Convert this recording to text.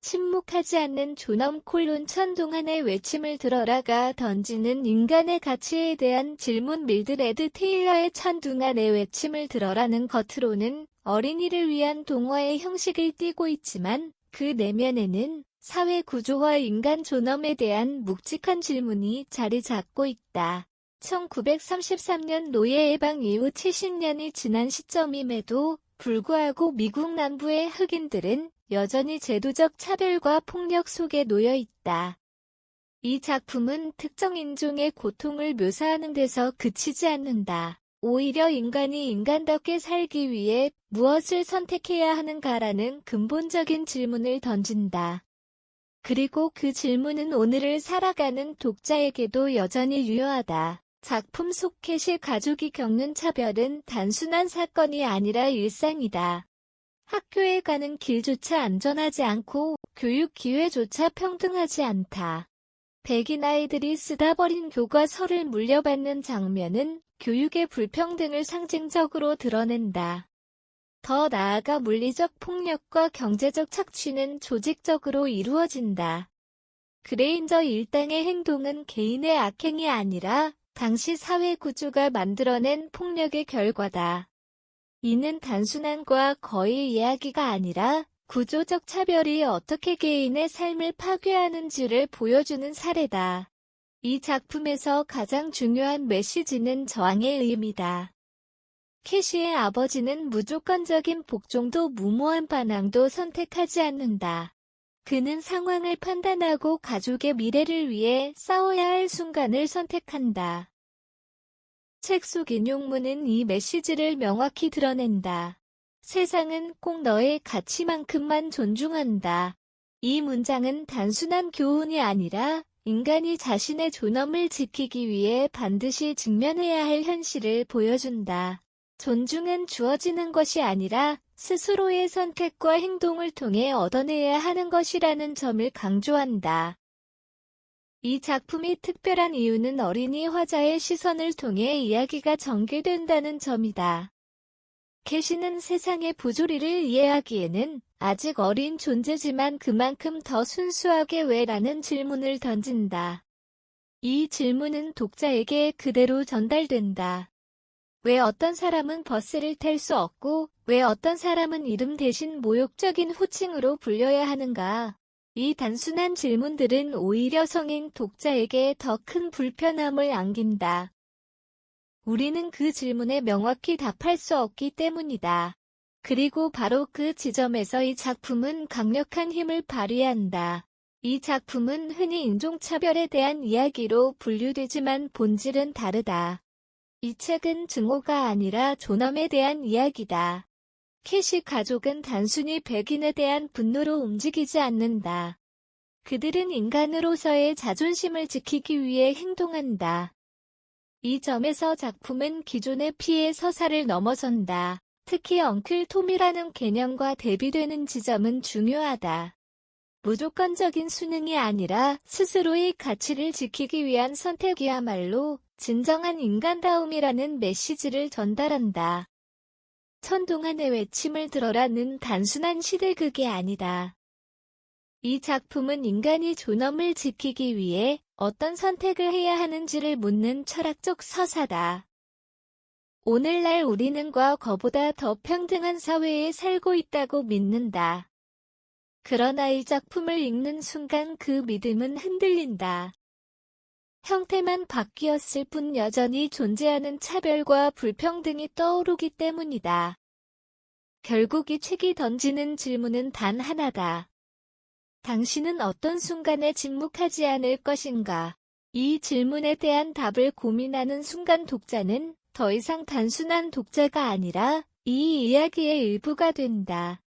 침묵하지 않는 존엄 천동안의 외침을 들어라가 던지는 인간의 가치에 대한 질문. 밀드레드 테일러의 천둥안의 외침을 들어라는 겉으로는 어린이를 위한 동화의 형식을 띠고 있지만 그 내면에는 사회 구조와 인간 존엄에 대한 묵직한 질문이 자리 잡고 있다. 1933년 노예 해방 이후 70년이 지난 시점임에도 불구하고 미국 남부의 흑인들은 여전히 제도적 차별과 폭력 속에 놓여 있다. 이 작품은 특정 인종의 고통을 묘사하는 데서 그치지 않는다. 오히려 인간이 인간답게 살기 위해 무엇을 선택해야 하는가라는 근본적인 질문을 던진다. 그리고 그 질문은 오늘을 살아가는 독자에게도 여전히 유효하다. 작품 속 캣이 가족이 겪는 차별은 단순한 사건이 아니라 일상이다. 학교에 가는 길조차 안전하지 않고 교육 기회조차 평등하지 않다. 백인 아이들이 쓰다 버린 교과서를 물려받는 장면은 교육의 불평등을 상징적으로 드러낸다. 더 나아가 물리적 폭력과 경제적 착취는 조직적으로 이루어진다. 그레인저 일당의 행동은 개인의 악행이 아니라 당시 사회 구조가 만들어낸 폭력의 결과다. 이는 단순한 거의 이야기가 아니라 구조적 차별이 어떻게 개인의 삶을 파괴하는지를 보여주는 사례다. 이 작품에서 가장 중요한 메시지는 저항의 의미다. 캐시의 아버지는 무조건적인 복종도 무모한 반항도 선택하지 않는다. 그는 상황을 판단하고 가족의 미래를 위해 싸워야 할 순간을 선택한다. 책 속 인용문은 이 메시지를 명확히 드러낸다. 세상은 꼭 너의 가치만큼만 존중한다. 이 문장은 단순한 교훈이 아니라 인간이 자신의 존엄을 지키기 위해 반드시 직면해야 할 현실을 보여준다. 존중은 주어지는 것이 아니라 스스로의 선택과 행동을 통해 얻어내야 하는 것이라는 점을 강조한다. 이 작품이 특별한 이유는 어린이 화자의 시선을 통해 이야기가 전개된다는 점이다. 캐시는 세상의 부조리를 이해하기에는 아직 어린 존재지만 그만큼 더 순수하게 왜? 라는 질문을 던진다. 이 질문은 독자에게 그대로 전달된다. 왜 어떤 사람은 버스를 탈 수 없고 왜 어떤 사람은 이름 대신 모욕적인 호칭으로 불려야 하는가? 이 단순한 질문들은 오히려 성인 독자에게 더 큰 불편함을 안긴다. 우리는 그 질문에 명확히 답할 수 없기 때문이다. 그리고 바로 그 지점에서 이 작품은 강력한 힘을 발휘한다. 이 작품은 흔히 인종차별에 대한 이야기로 분류되지만 본질은 다르다. 이 책은 증오가 아니라 존엄에 대한 이야기다. 캐시 가족은 단순히 백인에 대한 분노로 움직이지 않는다. 그들은 인간으로서의 자존심을 지키기 위해 행동한다. 이 점에서 작품은 기존의 피해 서사를 넘어선다. 특히 엉클 톰이라는 개념과 대비되는 지점은 중요하다. 무조건적인 수능이 아니라 스스로의 가치를 지키기 위한 선택이야말로 진정한 인간다움이라는 메시지를 전달한다. 천동안의 외침을 들어라는 단순한 시대극이 아니다. 이 작품은 인간이 존엄을 지키기 위해 어떤 선택을 해야 하는지를 묻는 철학적 서사다. 오늘날 우리는 과거보다 더 평등한 사회에 살고 있다고 믿는다. 그러나 이 작품을 읽는 순간 그 믿음은 흔들린다. 형태만 바뀌었을 뿐 여전히 존재하는 차별과 불평등이 떠오르기 때문이다. 결국 이 책이 던지는 질문은 단 하나다. 당신은 어떤 순간에 침묵하지 않을 것인가? 이 질문에 대한 답을 고민하는 순간 독자는 더 이상 단순한 독자가 아니라 이 이야기의 일부가 된다.